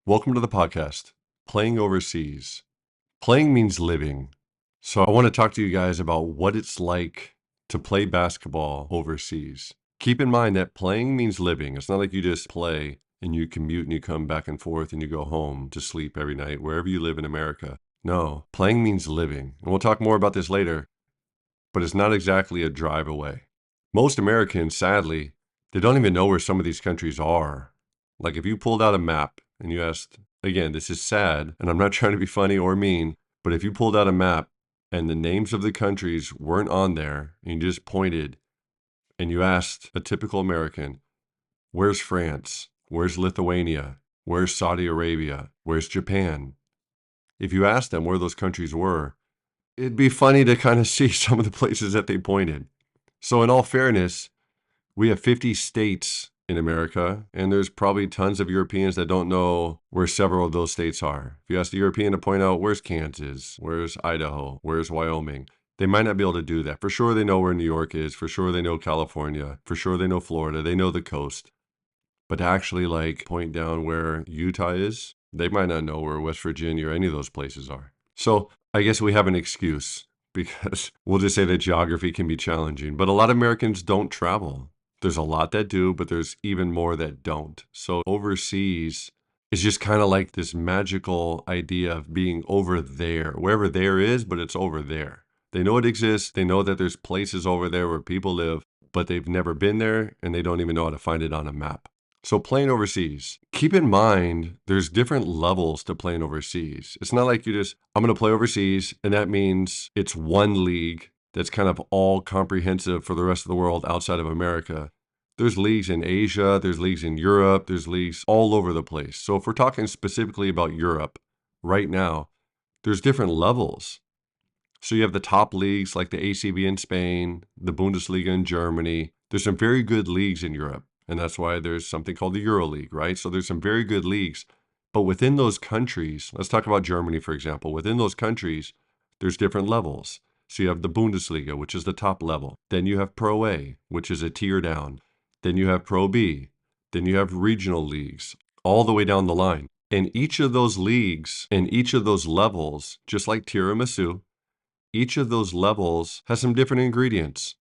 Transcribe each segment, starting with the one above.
Welcome to the podcast, Playing Overseas. Playing means living. So I want to talk to you guys about what it's like to play basketball overseas. Keep in mind that playing means living. It's not like you just play and you commute and you come back and forth and you go home to sleep every night, wherever you live in America. No, playing means living. And we'll talk more about this later, but it's not exactly a drive away. Most Americans, sadly, they don't even know where some of these countries are. Like if you pulled out a map and you asked, again, this is sad, and I'm not trying to be funny or mean, but if you pulled out a map and the names of the countries weren't on there, and you just pointed and you asked a typical American, where's France? Where's Lithuania? Where's Saudi Arabia? Where's Japan? If you asked them where those countries were, it'd be funny to kind of see some of the places that they pointed. So in all fairness, we have 50 states in America, and there's probably tons of Europeans that don't know where several of those states are. If you ask the European to point out where's Kansas, where's Idaho, where's Wyoming, they might not be able to do that. For sure they know where New York is. For sure they know California. For sure they know Florida. They know the coast. But to actually point down where Utah is, they might not know where West Virginia or any of those places are. So I guess we have an excuse because we'll just say that geography can be challenging. But a lot of Americans don't travel. There's a lot that do, but there's even more that don't. So overseas is just kind of like this magical idea of being over there, wherever there is, but it's over there. They know it exists. They know that there's places over there where people live, but they've never been there and they don't even know how to find it on a map. So playing overseas, keep in mind, there's different levels to playing overseas. It's not like I'm going to play overseas, and that means it's one league that's kind of all comprehensive for the rest of the world outside of America. There's leagues in Asia, there's leagues in Europe, there's leagues all over the place. So if we're talking specifically about Europe right now, there's different levels. So you have the top leagues like the ACB in Spain, the Bundesliga in Germany. There's some very good leagues in Europe. And that's why there's something called the EuroLeague, right? So there's some very good leagues. But within those countries, let's talk about Germany, for example. Within those countries, there's different levels. So you have the Bundesliga, which is the top level. Then you have Pro A, which is a tier down. Then you have Pro B. Then you have regional leagues, all the way down the line. And each of those leagues and each of those levels, just like tiramisu, each of those levels has some different ingredients.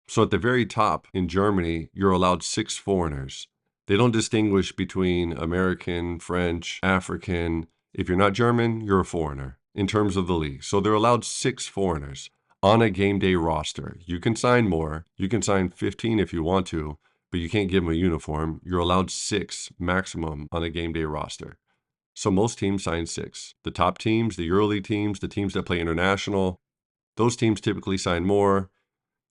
So at the very top in Germany, you're allowed 6 foreigners. They don't distinguish between American, French, African. If you're not German, you're a foreigner in terms of the league. So they're allowed 6 foreigners on a game day roster. You can sign more. You can sign 15 if you want to, but you can't give them a uniform. You're allowed 6 maximum on a game day roster. So most teams sign 6. The top teams, the EuroLeague teams, the teams that play international, those teams typically sign more.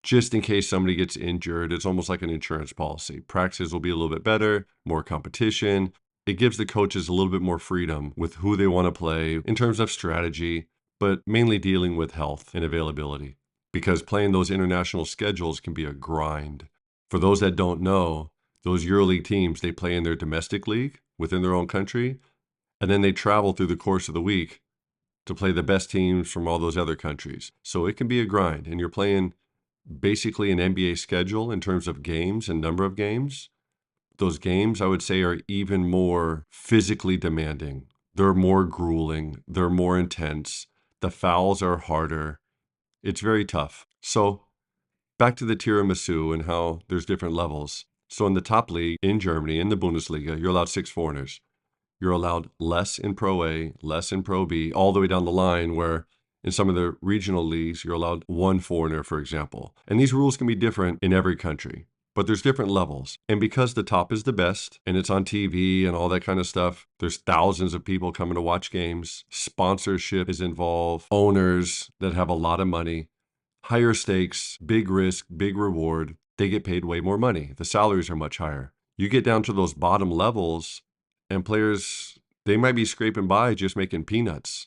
Just in case somebody gets injured, it's almost like an insurance policy. Practices will be a little bit better, more competition. It gives the coaches a little bit more freedom with who they want to play in terms of strategy, but mainly dealing with health and availability. Because playing those international schedules can be a grind. For those that don't know, those EuroLeague teams, they play in their domestic league within their own country, and then they travel through the course of the week to play the best teams from all those other countries. So it can be a grind, and you're playing basically an NBA schedule in terms of games and number of games. Those games, I would say, are even more physically demanding. They're more grueling. They're more intense. The fouls are harder. It's very tough. So back to the tiramisu and how there's different levels. So in the top league in Germany, in the Bundesliga, you're allowed 6 foreigners. You're allowed less in Pro A, less in Pro B, all the way down the line where in some of the regional leagues, you're allowed 1 foreigner, for example. And these rules can be different in every country, but there's different levels. And because the top is the best and it's on TV and all that kind of stuff, there's thousands of people coming to watch games. Sponsorship is involved, owners that have a lot of money, higher stakes, big risk, big reward. They get paid way more money. The salaries are much higher. You get down to those bottom levels and players, they might be scraping by just making peanuts.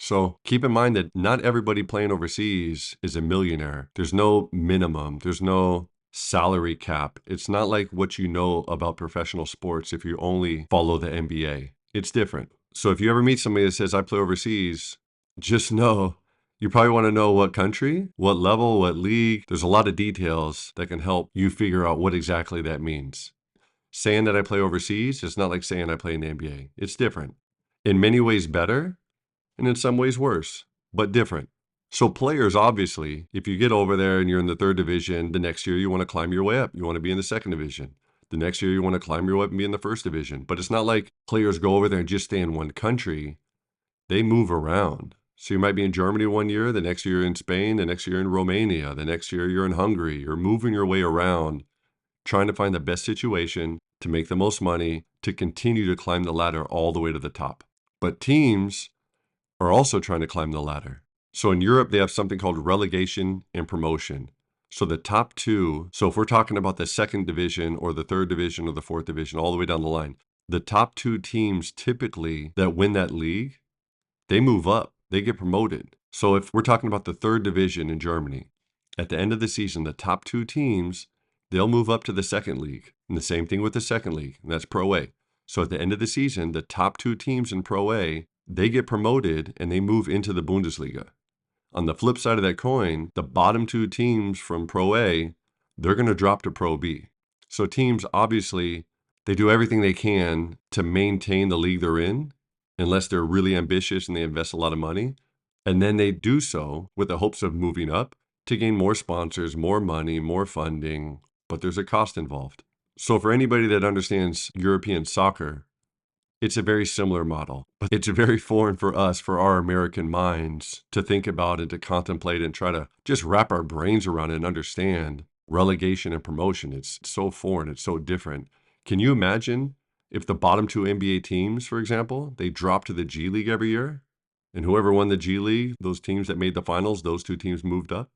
So keep in mind that not everybody playing overseas is a millionaire. There's no minimum. There's no salary cap. It's not like what you know about professional sports if you only follow the NBA. It's different. So if you ever meet somebody that says, I play overseas, just know you probably want to know what country, what level, what league. There's a lot of details that can help you figure out what exactly that means. Saying that I play overseas, it's not like saying I play in the NBA. It's different. In many ways better, and in some ways worse, but different. So players, obviously, if you get over there and you're in the third division, the next year you want to climb your way up. You want to be in the second division. The next year you want to climb your way up and be in the first division. But it's not like players go over there and just stay in one country. They move around. So you might be in Germany one year, the next year in Spain, the next year in Romania, the next year you're in Hungary. You're moving your way around, trying to find the best situation to make the most money, to continue to climb the ladder all the way to the top. But teams are also trying to climb the ladder. So in Europe, they have something called relegation and promotion. So the top two, so if we're talking about the second division or the third division or the fourth division, all the way down the line, the top two teams typically that win that league, they move up, they get promoted. So if we're talking about the third division in Germany, at the end of the season, the top two teams, they'll move up to the second league. And the same thing with the second league, and that's Pro A. So at the end of the season, the top two teams in Pro A, they get promoted and they move into the Bundesliga. On the flip side of that coin, the bottom two teams from Pro A, they're going to drop to Pro B. So teams, obviously, they do everything they can to maintain the league they're in, unless they're really ambitious and they invest a lot of money. And then they do so with the hopes of moving up to gain more sponsors, more money, more funding, but there's a cost involved. So for anybody that understands European soccer, it's a very similar model, but it's very foreign for us, for our American minds, to think about and to contemplate and try to just wrap our brains around it and understand relegation and promotion. It's so foreign. It's so different. Can you imagine if the bottom two NBA teams, for example, they drop to the G League every year, and whoever won the G League, those teams that made the finals, those two teams moved up?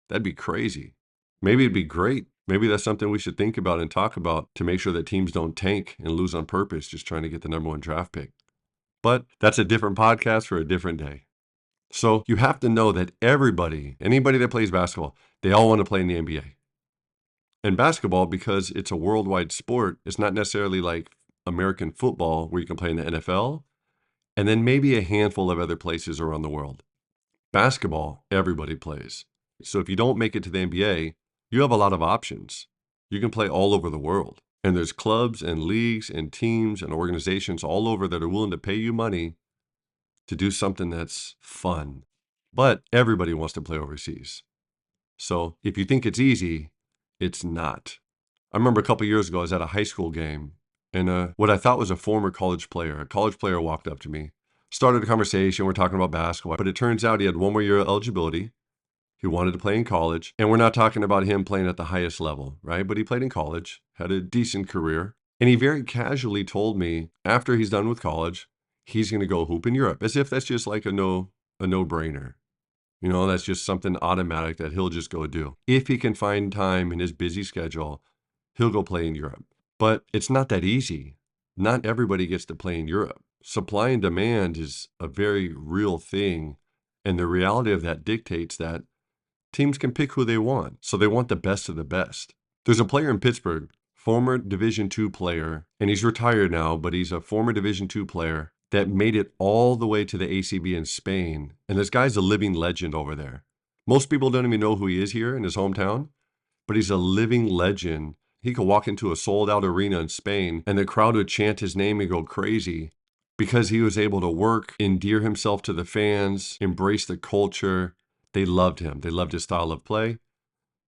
That'd be crazy. Maybe it'd be great. Maybe that's something we should think about and talk about to make sure that teams don't tank and lose on purpose, just trying to get the number one draft pick. But that's a different podcast for a different day. So you have to know that anybody that plays basketball, they all want to play in the NBA. And basketball, because it's a worldwide sport, it's not necessarily like American football where you can play in the NFL and then maybe a handful of other places around the world. Basketball, everybody plays. So if you don't make it to the NBA, you have a lot of options. You can play all over the world. And there's clubs and leagues and teams and organizations all over that are willing to pay you money to do something that's fun. But everybody wants to play overseas. So if you think it's easy, it's not. I remember a couple years ago, I was at a high school game, and what I thought was a former college player walked up to me, started a conversation. We're talking about basketball, but it turns out he had one more year of eligibility. He wanted to play in college, and we're not talking about him playing at the highest level, right? But he played in college, had a decent career, and he very casually told me after he's done with college, he's going to go hoop in Europe, as if that's just like a no-brainer. You know, that's just something automatic that he'll just go do. If he can find time in his busy schedule, he'll go play in Europe. But it's not that easy. Not everybody gets to play in Europe. Supply and demand is a very real thing, and the reality of that dictates that teams can pick who they want, so they want the best of the best. There's a player in Pittsburgh, former Division II player, and he's retired now, but he's a former Division II player that made it all the way to the ACB in Spain, and this guy's a living legend over there. Most people don't even know who he is here in his hometown, but he's a living legend. He could walk into a sold-out arena in Spain, and the crowd would chant his name and go crazy because he was able to work, endear himself to the fans, embrace the culture. They loved him. They loved his style of play.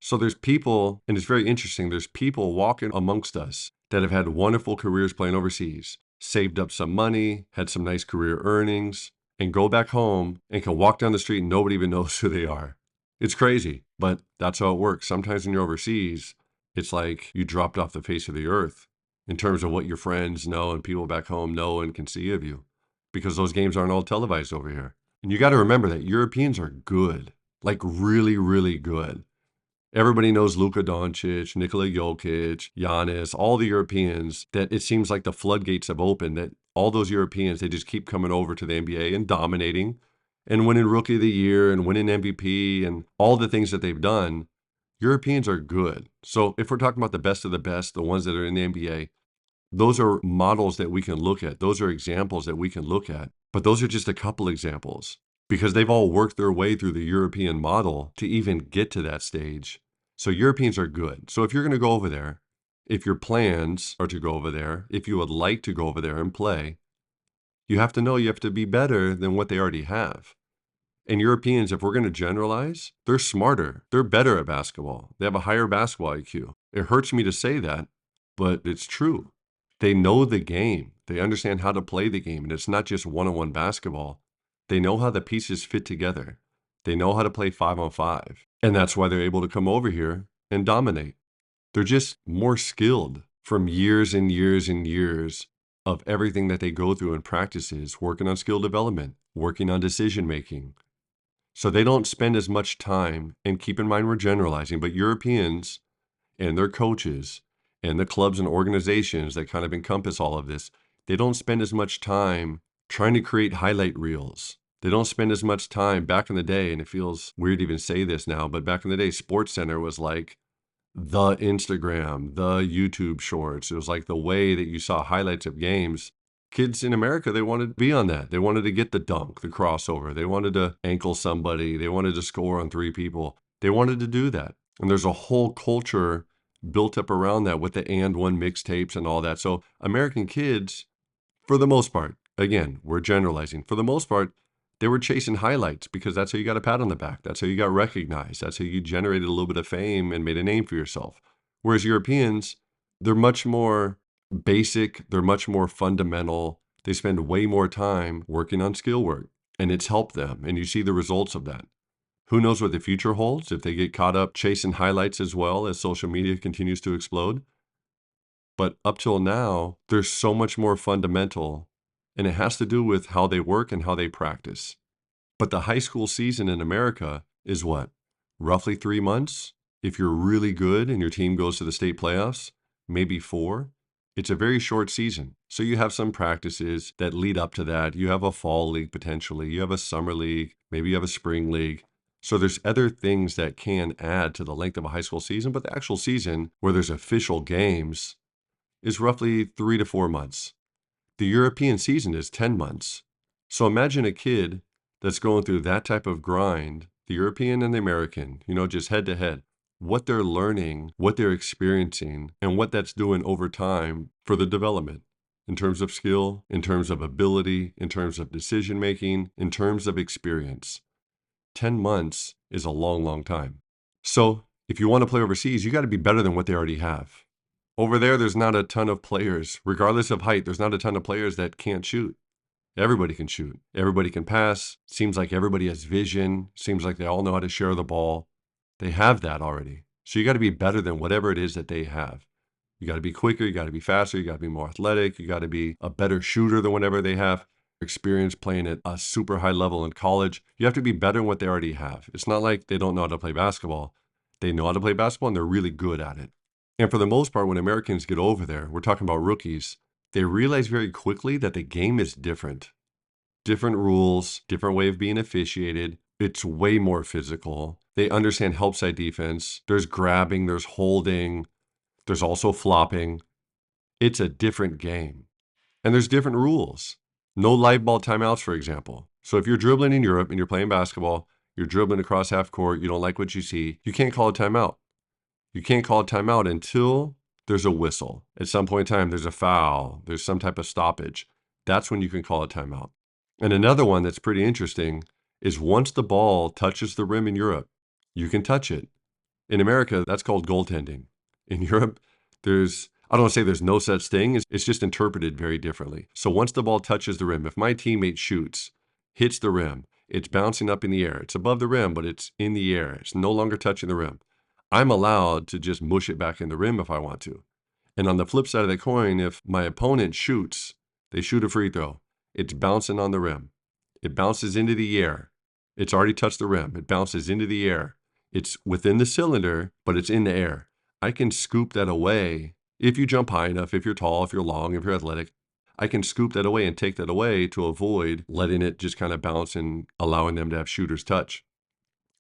So there's people, and it's very interesting, there's people walking amongst us that have had wonderful careers playing overseas, saved up some money, had some nice career earnings, and go back home and can walk down the street and nobody even knows who they are. It's crazy, but that's how it works. Sometimes when you're overseas, it's like you dropped off the face of the earth in terms of what your friends know and people back home know and can see of you, because those games aren't all televised over here. And you got to remember that Europeans are good, like really, really good. Everybody knows Luka Doncic, Nikola Jokic, Giannis, all the Europeans, that it seems like the floodgates have opened, that all those Europeans, they just keep coming over to the NBA and dominating and winning Rookie of the Year and winning MVP and all the things that they've done. Europeans are good. So if we're talking about the best of the best, the ones that are in the NBA, those are models that we can look at. Those are examples that we can look at. But those are just a couple examples because they've all worked their way through the European model to even get to that stage. So Europeans are good. So if you're going to go over there, if your plans are to go over there, if you would like to go over there and play, You have to know you have to be better than what they already have. And Europeans, if we're going to generalize, they're smarter. They're better at basketball. They have a higher basketball IQ. It hurts me to say that, but it's true. They know the game. They understand how to play the game. And it's not just one-on-one basketball. They know how the pieces fit together. They know how to play 5-on-5. And that's why they're able to come over here and dominate. They're just more skilled from years and years and years of everything that they go through in practices, working on skill development, working on decision making. So they don't spend as much time, and keep in mind we're generalizing, but Europeans and their coaches and the clubs and organizations that kind of encompass all of this, they don't spend as much time trying to create highlight reels. They don't spend as much time back in the day, and it feels weird to even say this now, but back in the day, SportsCenter was like the Instagram, the YouTube shorts. It was like the way that you saw highlights of games. Kids in America, they wanted to be on that. They wanted to get the dunk, the crossover. They wanted to ankle somebody. They wanted to score on 3 people. They wanted to do that. And there's a whole culture built up around that with the and one mixtapes and all that. So American kids, for the most part, again, we're generalizing. For the most part, they were chasing highlights because that's how you got a pat on the back. That's how you got recognized. That's how you generated a little bit of fame and made a name for yourself. Whereas Europeans, they're much more basic. They're much more fundamental. They spend way more time working on skill work, and it's helped them. And you see the results of that. Who knows what the future holds if they get caught up chasing highlights as well as social media continues to explode. But up till now, they're so much more fundamental, and it has to do with how they work and how they practice. But the high school season in America is what? Roughly 3 months? If you're really good and your team goes to the state playoffs, maybe 4. It's a very short season. So you have some practices that lead up to that. You have a fall league potentially. You have a summer league. Maybe you have a spring league. So there's other things that can add to the length of a high school season, but the actual season where there's official games is roughly 3 to 4 months. The European season is 10 months. So imagine a kid that's going through that type of grind, the European and the American, just head to head, what they're learning, what they're experiencing, and what that's doing over time for the development in terms of skill, in terms of ability, in terms of decision making, in terms of experience. 10 months is a long, long time. So if you want to play overseas, you got to be better than what they already have. Over there's not a ton of players, regardless of height, there's not a ton of players that can't shoot. Everybody can shoot. Everybody can pass. Seems like everybody has vision. Seems like they all know how to share the ball. They have that already. So you got to be better than whatever it is that they have. You got to be quicker. You got to be faster. You got to be more athletic. You got to be a better shooter than whatever they have. Experience playing at a super high level in college. You have to be better than what they already have. It's not like they don't know how to play basketball. They know how to play basketball and they're really good at it. And for the most part, when Americans get over there, we're talking about rookies, they realize very quickly that the game is different. Different rules, different way of being officiated. It's way more physical. They understand help side defense. There's grabbing, there's holding, there's also flopping. It's a different game. And there's different rules. No live ball timeouts, for example. So if you're dribbling in Europe and you're playing basketball, you're dribbling across half court, you don't like what you see, you can't call a timeout. You can't call a timeout until there's a whistle. At some point in time, there's a foul, there's some type of stoppage. That's when you can call a timeout. And another one that's pretty interesting is once the ball touches the rim in Europe, you can touch it. In America, that's called goaltending. In Europe, I don't want to say there's no such thing. It's just interpreted very differently. So once the ball touches the rim, if my teammate shoots, hits the rim, it's bouncing up in the air. It's above the rim, but it's in the air. It's no longer touching the rim. I'm allowed to just mush it back in the rim if I want to. And on the flip side of the coin, if my opponent shoots, they shoot a free throw, it's bouncing on the rim. It bounces into the air. It's already touched the rim. It bounces into the air. It's within the cylinder, but it's in the air. I can scoop that away. If you jump high enough, if you're tall, if you're long, if you're athletic, I can scoop that away and take that away to avoid letting it just kind of bounce and allowing them to have shooter's touch.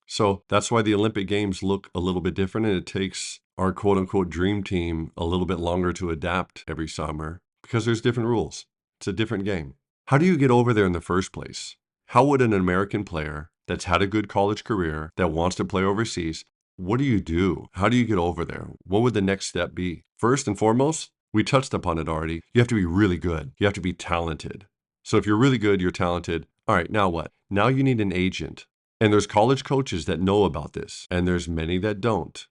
So that's why the Olympic Games look a little bit different, and it takes our quote-unquote dream team a little bit longer to adapt every summer because there's different rules. It's a different game. How do you get over there in the first place? How would an American player that's had a good college career, that wants to play overseas, what do you do? How do you get over there? What would the next step be? First and foremost, we touched upon it already. You have to be really good. You have to be talented. So if you're really good, you're talented. All right, now what? Now you need an agent. And there's college coaches that know about this, and there's many that don't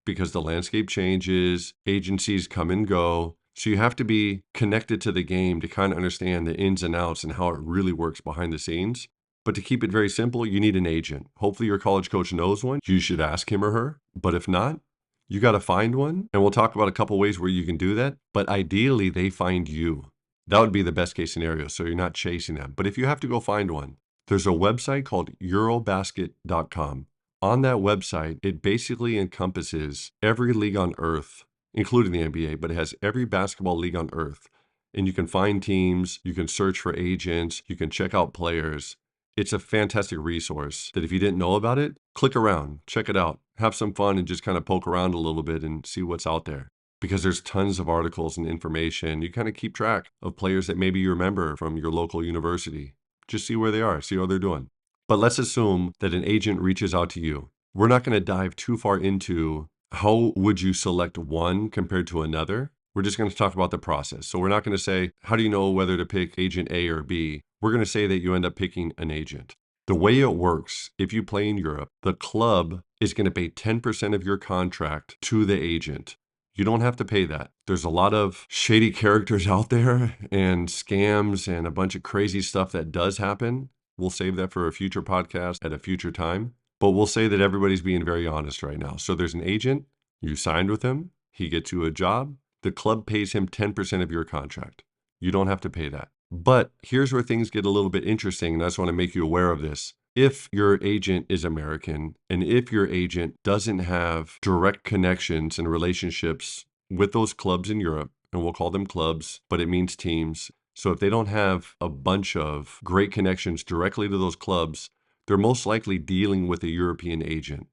because the landscape changes, agencies come and go. So you have to be connected to the game to kind of understand the ins and outs and how it really works behind the scenes. But to keep it very simple, you need an agent. Hopefully your college coach knows one. You should ask him or her. But if not, you got to find one. And we'll talk about a couple ways where you can do that. But ideally, they find you. That would be the best case scenario. So you're not chasing them. But if you have to go find one, there's a website called Eurobasket.com. On that website, it basically encompasses every league on earth, including the NBA, but it has every basketball league on earth. And you can find teams, you can search for agents, you can check out players. It's a fantastic resource that if you didn't know about it, click around, check it out, have some fun and just kind of poke around a little bit and see what's out there. Because there's tons of articles and information. You kind of keep track of players that maybe you remember from your local university. Just see where they are, see how they're doing. But let's assume that an agent reaches out to you. We're not going to dive too far into how would you select one compared to another. We're just going to talk about the process. So we're not going to say, how do you know whether to pick agent A or B? We're going to say that you end up picking an agent. The way it works, if you play in Europe, the club is going to pay 10% of your contract to the agent. You don't have to pay that. There's a lot of shady characters out there and scams and a bunch of crazy stuff that does happen. We'll save that for a future podcast at a future time. But we'll say that everybody's being very honest right now. So there's an agent, you signed with him, he gets you a job, the club pays him 10% of your contract. You don't have to pay that. But here's where things get a little bit interesting, and I just want to make you aware of this. If your agent is American, and if your agent doesn't have direct connections and relationships with those clubs in Europe, and we'll call them clubs, but it means teams. So if they don't have a bunch of great connections directly to those clubs, they're most likely dealing with a European agent.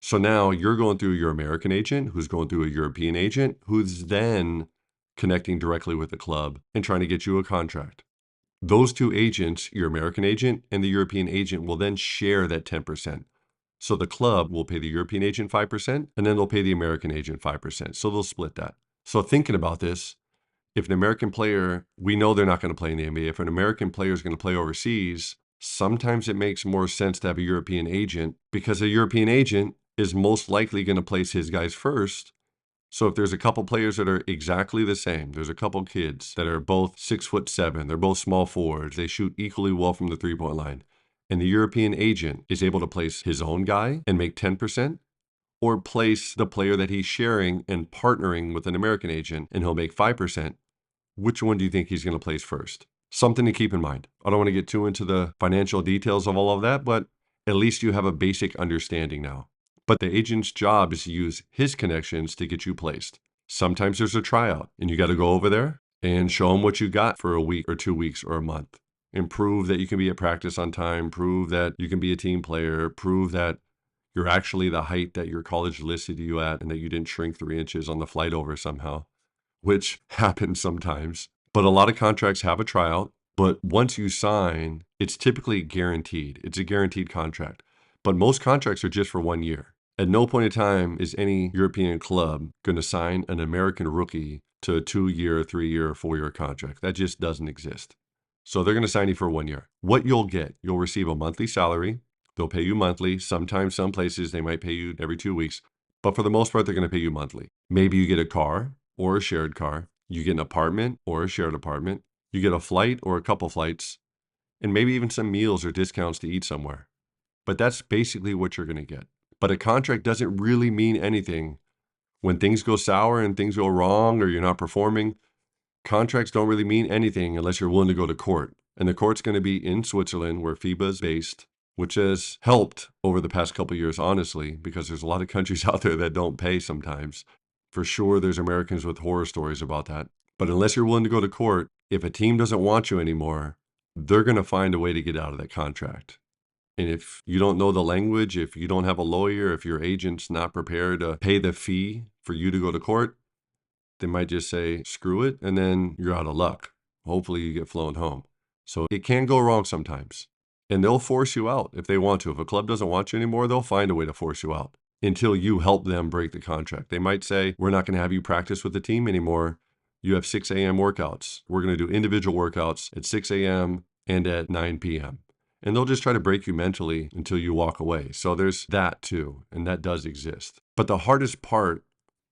So now you're going through your American agent, who's going through a European agent, who's then connecting directly with the club and trying to get you a contract. Those two agents, your American agent and the European agent, will then share that 10%. So the club will pay the European agent 5%, and then they'll pay the American agent 5%. So they'll split that. So thinking about this, if an American player, we know they're not going to play in the NBA. If an American player is going to play overseas, sometimes it makes more sense to have a European agent because a European agent is most likely going to place his guys first. So if there's a couple players that are exactly the same, there's a couple kids that are both 6'7", they're both small forwards, they shoot equally well from the three-point line, and the European agent is able to place his own guy and make 10%, or place the player that he's sharing and partnering with an American agent and he'll make 5%, which one do you think he's going to place first? Something to keep in mind. I don't want to get too into the financial details of all of that, but at least you have a basic understanding now. But the agent's job is to use his connections to get you placed. Sometimes there's a tryout and you got to go over there and show them what you got for a week or 2 weeks or a month and prove that you can be at practice on time, prove that you can be a team player, prove that you're actually the height that your college listed you at and that you didn't shrink 3 inches on the flight over somehow, which happens sometimes. But a lot of contracts have a tryout, but once you sign, it's typically guaranteed. It's a guaranteed contract. But most contracts are just for 1 year. At no point in time is any European club going to sign an American rookie to a 2-year, 3-year, or 4-year contract. That just doesn't exist. So they're going to sign you for 1 year. What you'll get, you'll receive a monthly salary. They'll pay you monthly. Sometimes, some places, they might pay you every 2 weeks. But for the most part, they're going to pay you monthly. Maybe you get a car or a shared car. You get an apartment or a shared apartment. You get a flight or a couple flights. And maybe even some meals or discounts to eat somewhere. But that's basically what you're going to get. But a contract doesn't really mean anything. When things go sour and things go wrong or you're not performing, contracts don't really mean anything unless you're willing to go to court. And the court's going to be in Switzerland, where FIBA is based, which has helped over the past couple of years, honestly, because there's a lot of countries out there that don't pay sometimes. For sure, there's Americans with horror stories about that. But unless you're willing to go to court, if a team doesn't want you anymore, they're going to find a way to get out of that contract. And if you don't know the language, if you don't have a lawyer, if your agent's not prepared to pay the fee for you to go to court, they might just say, screw it, and then you're out of luck. Hopefully you get flown home. So it can go wrong sometimes. And they'll force you out if they want to. If a club doesn't want you anymore, they'll find a way to force you out until you help them break the contract. They might say, we're not going to have you practice with the team anymore. You have 6 a.m. workouts. We're going to do individual workouts at 6 a.m. and at 9 p.m. And they'll just try to break you mentally until you walk away. So there's that too, and that does exist. But the hardest part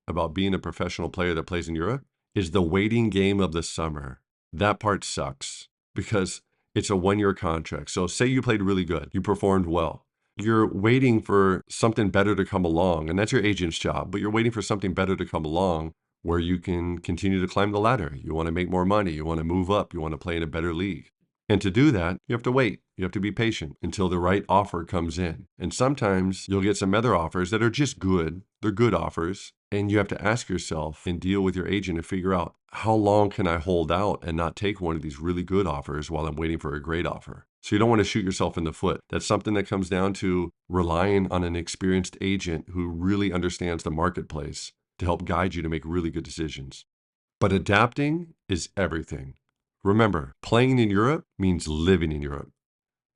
about being a professional player that plays in Europe is the waiting game of the summer. That part sucks because it's a 1-year contract. So say you played really good, you performed well. You're waiting for something better to come along, and that's your agent's job, but you're waiting for something better to come along where you can continue to climb the ladder. You want to make more money, you want to move up, you want to play in a better league. And to do that, you have to wait. You have to be patient until the right offer comes in. And sometimes you'll get some other offers that are just good. They're good offers. And you have to ask yourself and deal with your agent and figure out, how long can I hold out and not take one of these really good offers while I'm waiting for a great offer? So you don't want to shoot yourself in the foot. That's something that comes down to relying on an experienced agent who really understands the marketplace to help guide you to make really good decisions. But adapting is everything. Remember, playing in Europe means living in Europe.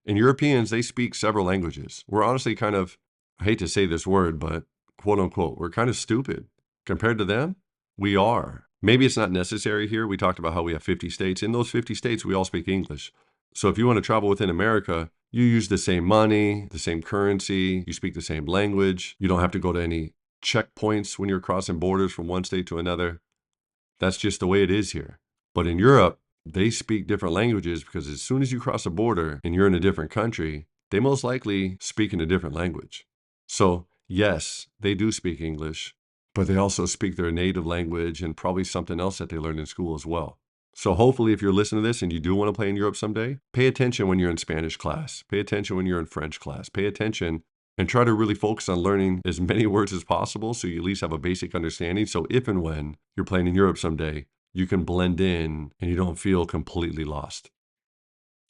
And Europeans, they speak several languages. We're honestly kind of, I hate to say this word, but quote unquote, we're kind of stupid. Compared to them, we are. Maybe it's not necessary here. We talked about how we have 50 states. In those 50 states, we all speak English. So if you want to travel within America, you use the same money, the same currency, you speak the same language. You don't have to go to any checkpoints when you're crossing borders from one state to another. That's just the way it is here. But in Europe, they speak different languages because as soon as you cross a border and you're in a different country, they most likely speak in a different language. So yes, they do speak English, but they also speak their native language and probably something else that they learned in school as well. So hopefully if you're listening to this and you do want to play in Europe someday, pay attention when you're in Spanish class, pay attention when you're in French class, pay attention and try to really focus on learning as many words as possible so you at least have a basic understanding. So if and when you're playing in Europe someday, you can blend in and you don't feel completely lost.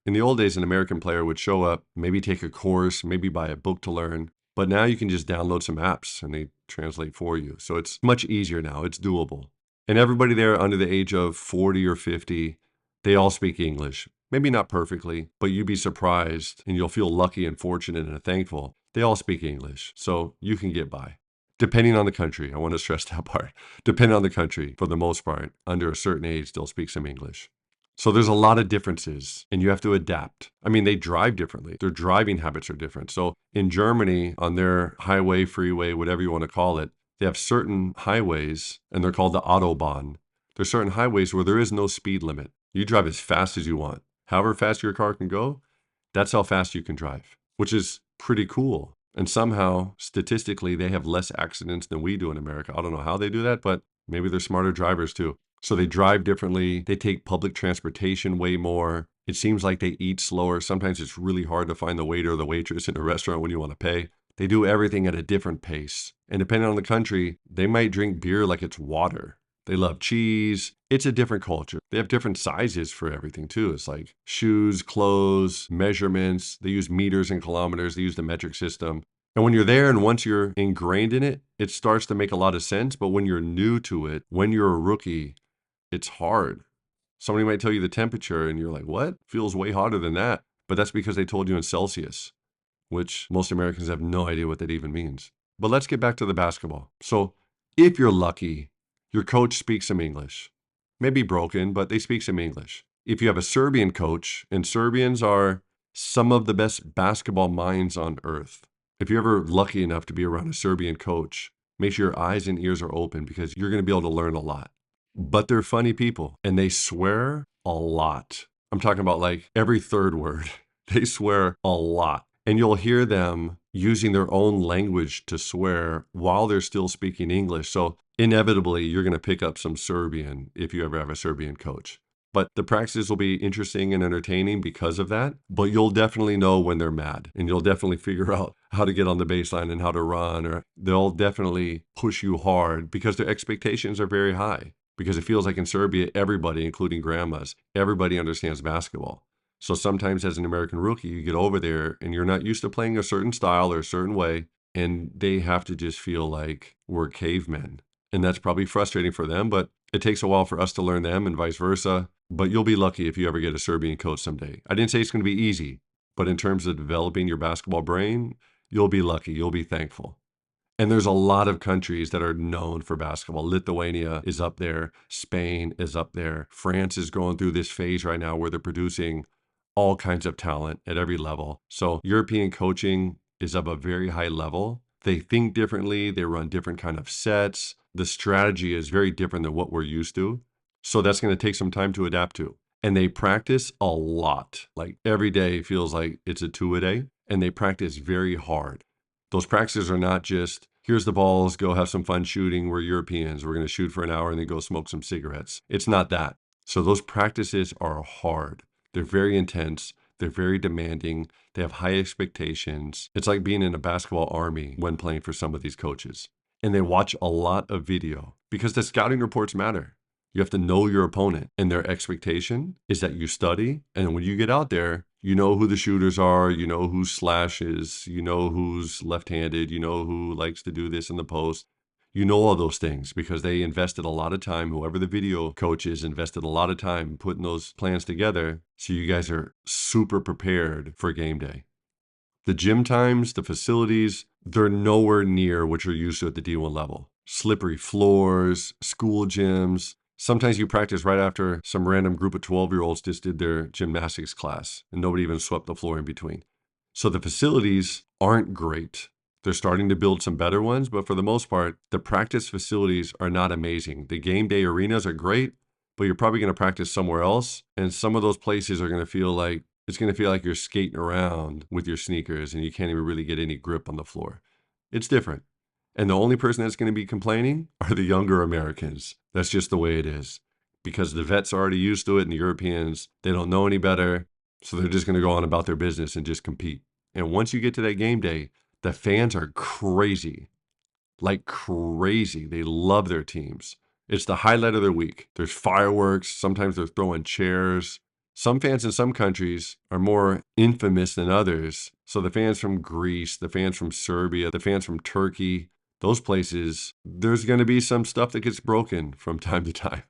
In the old days, an American player would show up, maybe take a course, maybe buy a book to learn, but now you can just download some apps and they translate for you. So it's much easier now, it's doable. And everybody there under the age of 40 or 50, they all speak English. Maybe not perfectly, but you'd be surprised and you'll feel lucky and fortunate and thankful. They all speak English, so you can get by. Depending on the country, I want to stress that part. Depending on the country, for the most part, under a certain age, they'll speak some English. So there's a lot of differences and you have to adapt. I mean, they drive differently. Their driving habits are different. So in Germany, on their highway, freeway, whatever you want to call it, they have certain highways and they're called the Autobahn. There's certain highways where there is no speed limit. You drive as fast as you want. However fast your car can go, that's how fast you can drive, which is pretty cool. And somehow, statistically, they have less accidents than we do in America. I don't know how they do that, but maybe they're smarter drivers too. So they drive differently. They take public transportation way more. It seems like they eat slower. Sometimes it's really hard to find the waiter or the waitress in a restaurant when you want to pay. They do everything at a different pace. And depending on the country, they might drink beer like it's water. They love cheese. It's a different culture. They have different sizes for everything too. It's like shoes, clothes, measurements. They use meters and kilometers. They use the metric system. And when you're there and once you're ingrained in it, it starts to make a lot of sense. But when you're new to it, when you're a rookie, it's hard. Somebody might tell you the temperature and you're like, what? Feels way hotter than that. But that's because they told you in Celsius, which most Americans have no idea what that even means. But let's get back to the basketball. So if you're lucky, your coach speaks some English. Maybe broken, but they speak some English. If you have a Serbian coach, and Serbians are some of the best basketball minds on earth. If you're ever lucky enough to be around a Serbian coach, make sure your eyes and ears are open because you're going to be able to learn a lot. But they're funny people and they swear a lot. I'm talking about like every third word. They swear a lot. And you'll hear them using their own language to swear while they're still speaking English. So inevitably, you're going to pick up some Serbian if you ever have a Serbian coach. But the practices will be interesting and entertaining because of that. But you'll definitely know when they're mad. And you'll definitely figure out how to get on the baseline and how to run. Or they'll definitely push you hard because their expectations are very high. Because it feels like in Serbia, everybody, including grandmas, everybody understands basketball. So sometimes as an American rookie, you get over there and you're not used to playing a certain style or a certain way, and they have to just feel like we're cavemen. And that's probably frustrating for them, but it takes a while for us to learn them and vice versa. But you'll be lucky if you ever get a Serbian coach someday. I didn't say it's going to be easy, but in terms of developing your basketball brain, you'll be lucky. You'll be thankful. And there's a lot of countries that are known for basketball. Lithuania is up there. Spain is up there. France is going through this phase right now where they're producing all kinds of talent at every level. So European coaching is of a very high level. They think differently. They run different kind of sets. The strategy is very different than what we're used to. So that's going to take some time to adapt to. And they practice a lot. Like every day feels like it's a two-a-day, and they practice very hard. Those practices are not just, here's the balls, go have some fun shooting. We're Europeans. We're going to shoot for an hour and then go smoke some cigarettes. It's not that. So those practices are hard. They're very intense. They're very demanding. They have high expectations. It's like being in a basketball army when playing for some of these coaches. And they watch a lot of video because the scouting reports matter. You have to know your opponent, and their expectation is that you study. And when you get out there, you know who the shooters are, you know who slashes, you know who's left-handed, you know who likes to do this in the post. You know all those things because they invested a lot of time. Whoever the video coach is invested a lot of time putting those plans together. So you guys are super prepared for game day. The gym times, the facilities, they're nowhere near what you're used to at the D1 level. Slippery floors, school gyms. Sometimes you practice right after some random group of 12-year-olds just did their gymnastics class and nobody even swept the floor in between. So the facilities aren't great. They're starting to build some better ones, but for the most part, the practice facilities are not amazing. The game day arenas are great, but you're probably going to practice somewhere else. And some of those places are going to feel like it's going to feel like you're skating around with your sneakers and you can't even really get any grip on the floor. It's different. And the only person that's going to be complaining are the younger Americans. That's just the way it is. Because the vets are already used to it and the Europeans, they don't know any better. So they're just going to go on about their business and just compete. And once you get to that game day, the fans are crazy. Like crazy. They love their teams. It's the highlight of their week. There's fireworks. Sometimes they're throwing chairs. Some fans in some countries are more infamous than others. So the fans from Greece, the fans from Serbia, the fans from Turkey, those places, there's going to be some stuff that gets broken from time to time.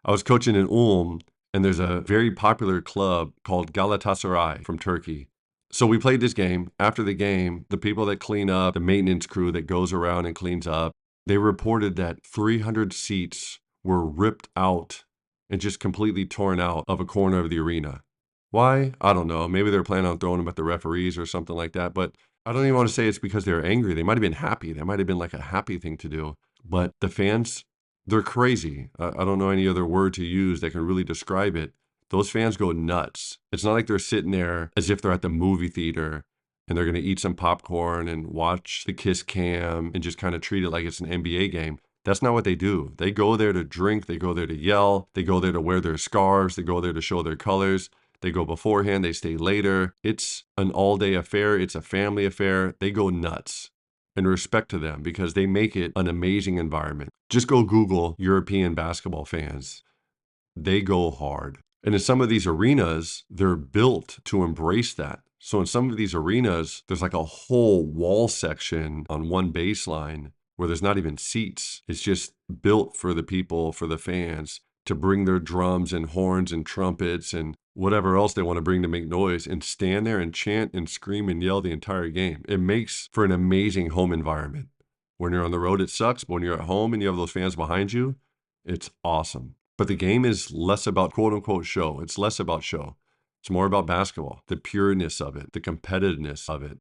I was coaching in Ulm, and there's a very popular club called Galatasaray from Turkey. So we played this game. After the game, the people that clean up, the maintenance crew that goes around and cleans up, they reported that 300 seats were ripped out and just completely torn out of a corner of the arena. Why? I don't know. Maybe they're planning on throwing them at the referees or something like that. But I don't even want to say it's because they're angry. They might have been happy. That might have been like a happy thing to do. But the fans, they're crazy. I don't know any other word to use that can really describe it. Those fans go nuts. It's not like they're sitting there as if they're at the movie theater and they're going to eat some popcorn and watch the kiss cam and just kind of treat it like it's an NBA game. That's not what they do. They go there to drink. They go there to yell. They go there to wear their scarves. They go there to show their colors. They go beforehand. They stay later. It's an all-day affair. It's a family affair. They go nuts. And respect to them because they make it an amazing environment. Just go Google European basketball fans. They go hard. And in some of these arenas, they're built to embrace that. So in some of these arenas, there's like a whole wall section on one baseline where there's not even seats. It's just built for the people, for the fans, to bring their drums and horns and trumpets and whatever else they want to bring to make noise and stand there and chant and scream and yell the entire game. It makes for an amazing home environment. When you're on the road, it sucks, but when you're at home and you have those fans behind you, it's awesome. But the game is less about quote unquote show. It's less about show. It's more about basketball, the pureness of it, the competitiveness of it.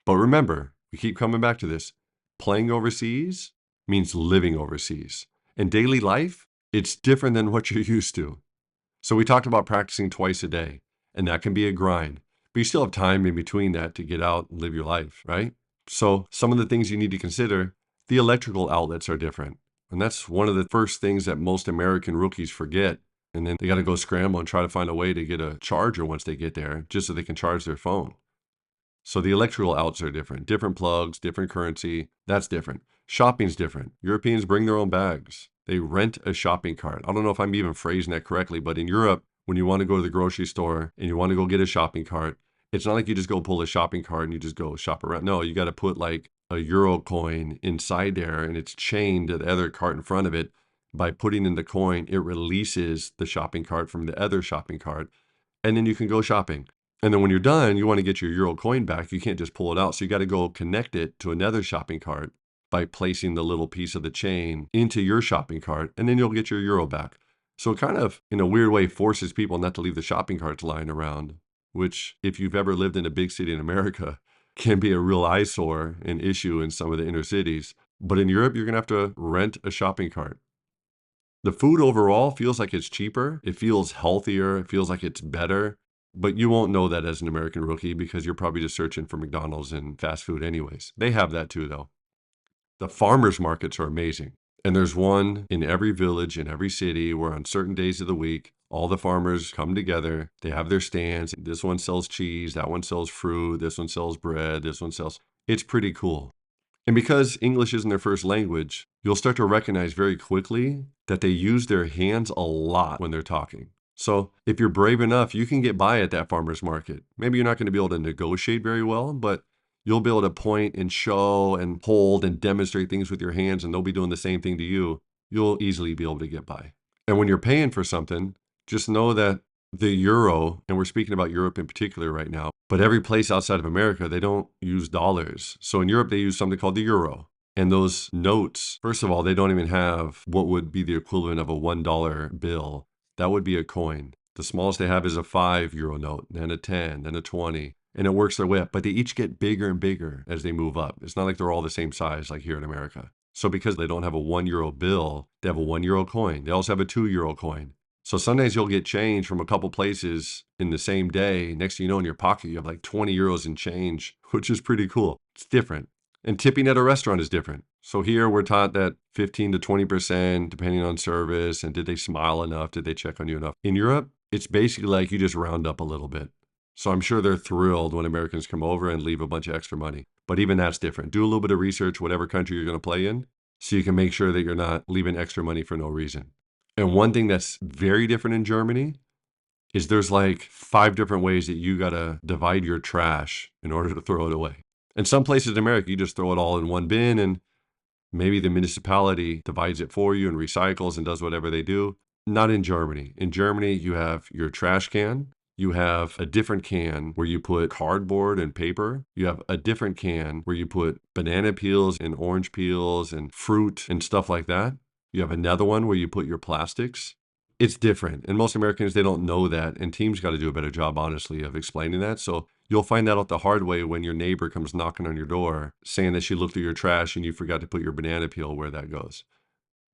But remember, we keep coming back to this. Playing overseas means living overseas. In daily life, it's different than what you're used to. So we talked about practicing twice a day, and that can be a grind. But you still have time in between that to get out and live your life, right? So some of the things you need to consider, the electrical outlets are different. And that's one of the first things that most American rookies forget. And then they got to go scramble and try to find a way to get a charger once they get there, just so they can charge their phone. So the electrical outs are different. Different plugs, different currency. That's different. Shopping's different. Europeans bring their own bags. They rent a shopping cart. I don't know if I'm even phrasing that correctly, but in Europe, when you want to go to the grocery store and you want to go get a shopping cart, it's not like you just go pull a shopping cart and you just go shop around. No, you got to put like a euro coin inside there and it's chained to the other cart in front of it. By putting in the coin, it releases the shopping cart from the other shopping cart, and then you can go shopping. And then when you're done, you want to get your euro coin back. You can't just pull it out. So you got to go connect it to another shopping cart by placing the little piece of the chain into your shopping cart, and then you'll get your euro back. So it kind of, in a weird way, forces people not to leave the shopping carts lying around. which if you've ever lived in a big city in America, can be a real eyesore and issue in some of the inner cities. But in Europe, you're going to have to rent a shopping cart. The food overall feels like it's cheaper. It feels healthier. It feels like it's better. But you won't know that as an American rookie because you're probably just searching for McDonald's and fast food anyways. They have that too, though. The farmers markets are amazing. And there's one in every village, in every city, where on certain days of the week, all the farmers come together. They have their stands. This one sells cheese. That one sells fruit. This one sells bread. This one sells. It's pretty cool. And because English isn't their first language, you'll start to recognize very quickly that they use their hands a lot when they're talking. So if you're brave enough, you can get by at that farmer's market. Maybe you're not going to be able to negotiate very well, but you'll be able to point and show and hold and demonstrate things with your hands, and they'll be doing the same thing to you. You'll easily be able to get by. And when you're paying for something, just know that the euro, and we're speaking about Europe in particular right now, but every place outside of America, they don't use dollars. So in Europe, they use something called the euro. And those notes, first of all, they don't even have what would be the equivalent of a $1 bill. That would be a coin. The smallest they have is a €5 note, then a 10, then a 20. And it works their way up. But they each get bigger and bigger as they move up. It's not like they're all the same size like here in America. So because they don't have a €1 bill, they have a €1 coin. They also have a €2 coin. So sometimes you'll get change from a couple places in the same day. Next thing you know, in your pocket, you have like 20 euros in change, which is pretty cool. It's different. And tipping at a restaurant is different. So here we're taught that 15 to 20%, depending on service, and did they smile enough? Did they check on you enough? In Europe, it's basically like you just round up a little bit. So I'm sure they're thrilled when Americans come over and leave a bunch of extra money. But even that's different. Do a little bit of research, whatever country you're going to play in, so you can make sure that you're not leaving extra money for no reason. And one thing that's very different in Germany is there's like 5 different ways that you got to divide your trash in order to throw it away. In some places in America, you just throw it all in one bin and maybe the municipality divides it for you and recycles and does whatever they do. Not in Germany. In Germany, you have your trash can. You have a different can where you put cardboard and paper. You have a different can where you put banana peels and orange peels and fruit and stuff like that. You have another one where you put your plastics. It's different. And most Americans, they don't know that. And teams got to do a better job, honestly, of explaining that. So you'll find that out the hard way when your neighbor comes knocking on your door saying that she looked through your trash and you forgot to put your banana peel where that goes.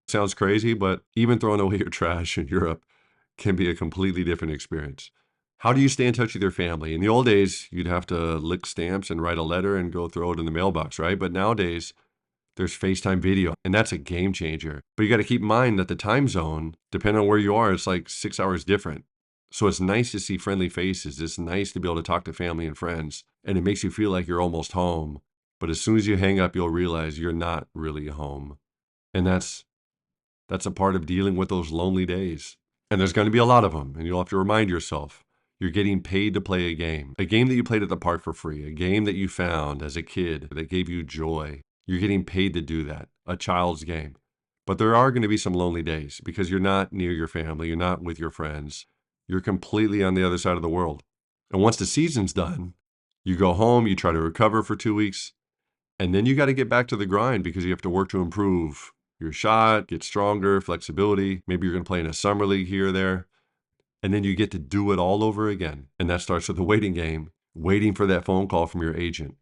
Sounds crazy, but even throwing away your trash in Europe can be a completely different experience. How do you stay in touch with your family? In the old days, you'd have to lick stamps and write a letter and go throw it in the mailbox, right? But nowadays, there's FaceTime video, and that's a game changer. But you got to keep in mind that the time zone, depending on where you are, it's like 6 hours different. So it's nice to see friendly faces. It's nice to be able to talk to family and friends, and it makes you feel like you're almost home. But as soon as you hang up, you'll realize you're not really home. And that's a part of dealing with those lonely days. And there's going to be a lot of them, and you'll have to remind yourself, you're getting paid to play a game that you played at the park for free, a game that you found as a kid that gave you joy. You're getting paid to do that, a child's game. But there are going to be some lonely days because you're not near your family, you're not with your friends. You're completely on the other side of the world. And once the season's done, you go home, you try to recover for 2 weeks, and then you got to get back to the grind because you have to work to improve your shot, get stronger, flexibility. Maybe you're going to play in a summer league here or there. And then you get to do it all over again. And that starts with the waiting game, waiting for that phone call from your agent.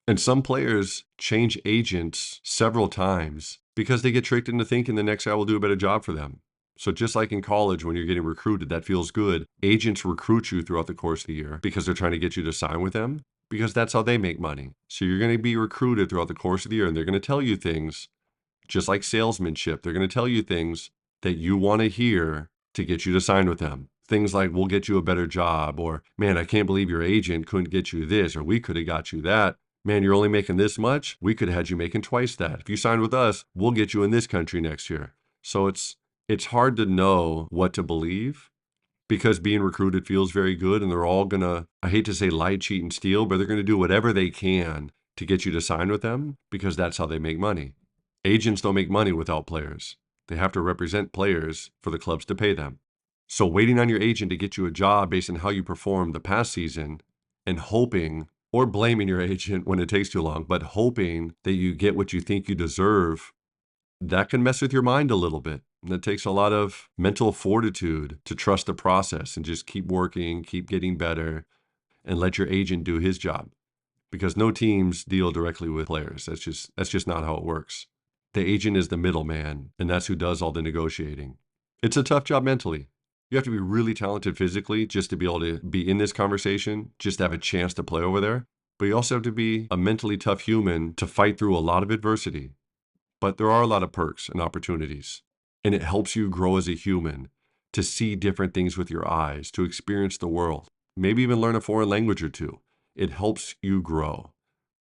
And some players change agents several times because they get tricked into thinking the next guy will do a better job for them. So just like in college, when you're getting recruited, that feels good. Agents recruit you throughout the course of the year because they're trying to get you to sign with them because that's how they make money. So you're going to be recruited throughout the course of the year, and they're going to tell you things just like salesmanship. They're going to tell you things that you want to hear to get you to sign with them. Things like, we'll get you a better job, or man, I can't believe your agent couldn't get you this, or we could have got you that. Man, you're only making this much. We could have had you making twice that. If you signed with us, we'll get you in this country next year. So it's hard to know what to believe because being recruited feels very good, and they're all gonna, I hate to say lie, cheat, and steal, but they're gonna do whatever they can to get you to sign with them because that's how they make money. Agents don't make money without players. They have to represent players for the clubs to pay them. So waiting on your agent to get you a job based on how you performed the past season and hoping, or blaming your agent when it takes too long, but hoping that you get what you think you deserve, that can mess with your mind a little bit. And it takes a lot of mental fortitude to trust the process and just keep working, keep getting better. and let your agent do his job, because no teams deal directly with players. That's just not how it works. The agent is the middleman, and that's who does all the negotiating. It's a tough job mentally. You have to be really talented physically just to be able to be in this conversation, just to have a chance to play over there. But you also have to be a mentally tough human to fight through a lot of adversity. But there are a lot of perks and opportunities, and it helps you grow as a human, to see different things with your eyes, to experience the world, maybe even learn a foreign language or two. It helps you grow.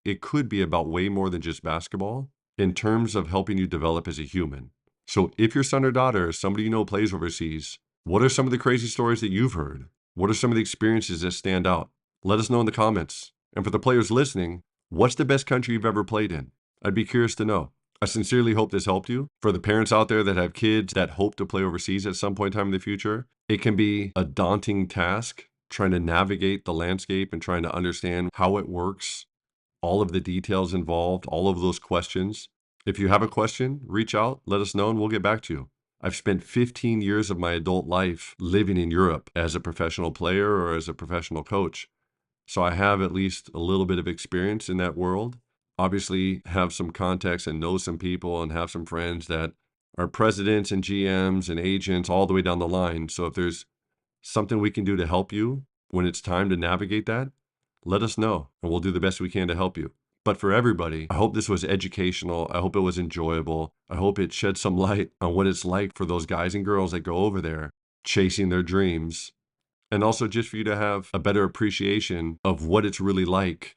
It could be about way more than just basketball in terms of helping you develop as a human. So if your son or daughter, somebody you know, plays overseas, what are some of the crazy stories that you've heard? What are some of the experiences that stand out? Let us know in the comments. And for the players listening, what's the best country you've ever played in? I'd be curious to know. I sincerely hope this helped you. For the parents out there that have kids that hope to play overseas at some point in time in the future, it can be a daunting task trying to navigate the landscape and trying to understand how it works, all of the details involved, all of those questions. If you have a question, reach out, let us know, and we'll get back to you. I've spent 15 years of my adult life living in Europe as a professional player or as a professional coach. So I have at least a little bit of experience in that world. Obviously, have some context and know some people and have some friends that are presidents and GMs and agents all the way down the line. So if there's something we can do to help you when it's time to navigate that, let us know, and we'll do the best we can to help you. But for everybody, I hope this was educational. I hope it was enjoyable. I hope it shed some light on what it's like for those guys and girls that go over there chasing their dreams. And also just for you to have a better appreciation of what it's really like.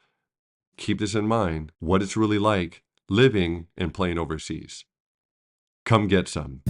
Keep this in mind, what it's really like living and playing overseas. Come get some.